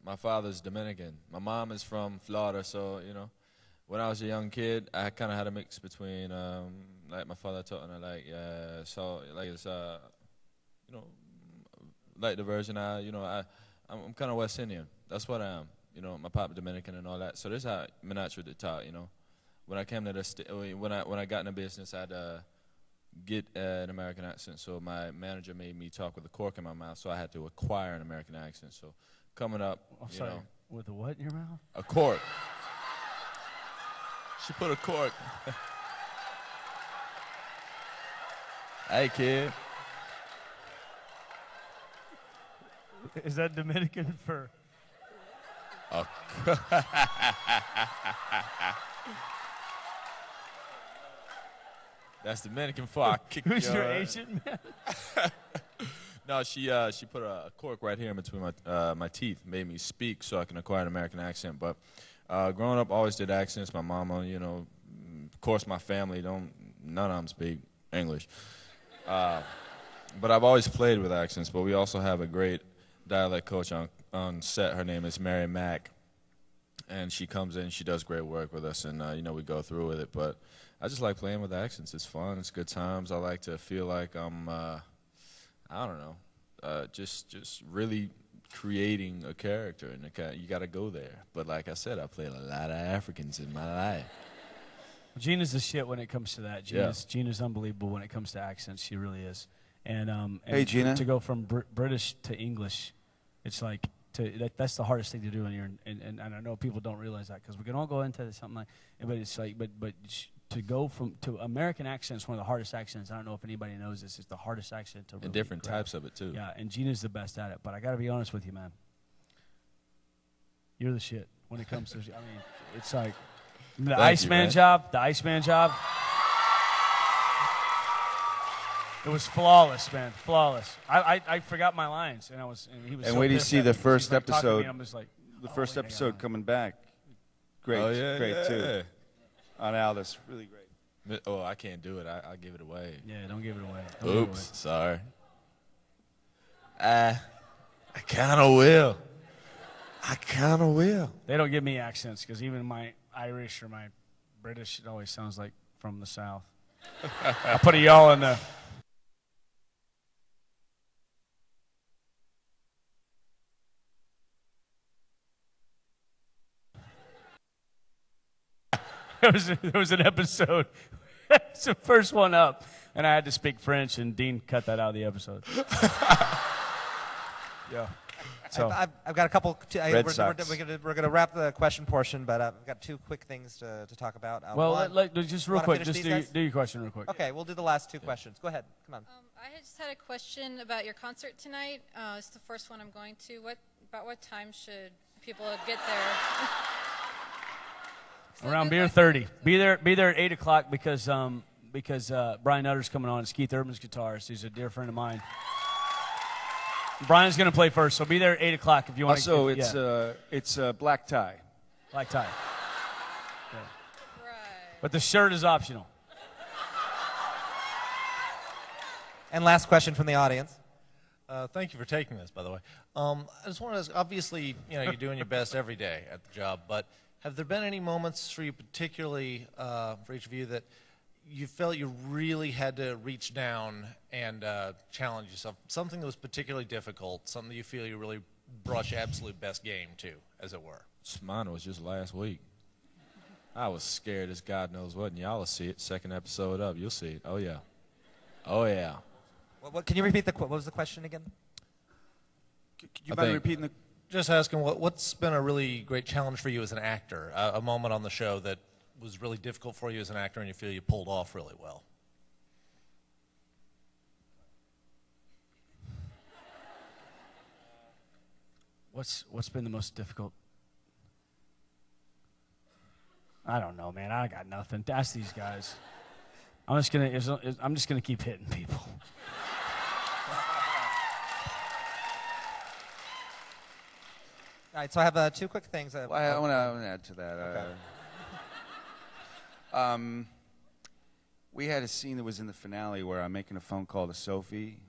my father's Dominican. My mom is from Florida, so, you know, when I was a young kid, I kind of had a mix between, like my father taught me, like, so, like, it's, you know, like the version I'm kind of West Indian. That's what I am. You know, my pop Dominican and all that. So this is how me naturally taught, you know. When I came to the, when I got in the business, I had to get an American accent. So my manager made me talk with a cork in my mouth, so I had to acquire an American accent. So coming up, you know. With a what in your mouth? A cork. She put a cork. Hey, kid. Is that Dominican for? Oh. That's Dominican for I kick Who's your agent, man? No, she put a cork right here in between my teeth, made me speak so I can acquire an American accent. But growing up, I always did accents. My mama, you know, of course, my family none of them speak English. But I've always played with accents. But we also have a great dialect coach on set. Her name is Mary Mack, and she comes in. She does great work with us, and you know, we go through with it. But I just like playing with accents. It's fun. It's good times. I like to feel like I'm, I don't know, just really creating a character, and you got to go there. But like I said, I played a lot of Africans in my life. Gina's the shit when it comes to that. Gina's unbelievable when it comes to accents. She really is. And hey, Gina. To go from British to English, it's like that's the hardest thing to do. And I know people don't realize that because we can all go into something like, but it's like, but to go to American accents, one of the hardest accents. I don't know if anybody knows this. It's the hardest accent to really and different types of it too. Yeah, and Gina's the best at it. But I got to be honest with you, man. You're the shit when it comes to. I mean, it's like the Iceman job. The Iceman job. It was flawless, man. Flawless. I forgot my lines, and he was. And so wait till you see the first episode. I'm just like, the first episode coming back. Great, great too. On Aldous, really great. Oh, I can't do it. I'll give it away. Yeah, don't give it away. Oops, sorry. I kind of will. I kind of will. They don't give me accents because even my Irish or my British, it always sounds like from the South. I put a y'all in there. There was an episode. It's the first one up, and I had to speak French, and Dean cut that out of the episode. Yeah. So I've got a couple. Red Sox. We're gonna wrap the question portion, but I've got two quick things to talk about. Well, just real quick, just do your question real quick. Okay, we'll do the last two questions. Go ahead. Come on. I just had a question about your concert tonight. It's the first one I'm going to. About what time should people get there? Around beer 30. Be there at 8 o'clock because Brian Nutter's coming on. It's Keith Urban's guitarist. He's a dear friend of mine. Brian's going to play first, so be there at 8 o'clock if you want to. Also, it's black tie. Black tie. Yeah. Right. But the shirt is optional. And last question from the audience. Thank you for taking this, by the way. I just want to ask, obviously, you know, you're doing your best every day at the job, but have there been any moments for you particularly, for each of you, that you felt you really had to reach down and challenge yourself? Something that was particularly difficult, something that you feel you really brought your absolute best game to, as it were? Mine was just last week. I was scared as God knows what, and y'all will see it. Second episode up, you'll see it. Oh, yeah. Oh, yeah. What can you repeat what was the question again? You mind repeating the... Just asking, what's been a really great challenge for you as an actor? A moment on the show that was really difficult for you as an actor and you feel you pulled off really well? What's been the most difficult? I don't know, man. I got nothing. Ask these guys. I'm just gonna keep hitting people. All right, so I have two quick things. I want to add to that. Okay. We had a scene that was in the finale where I'm making a phone call to Sophie,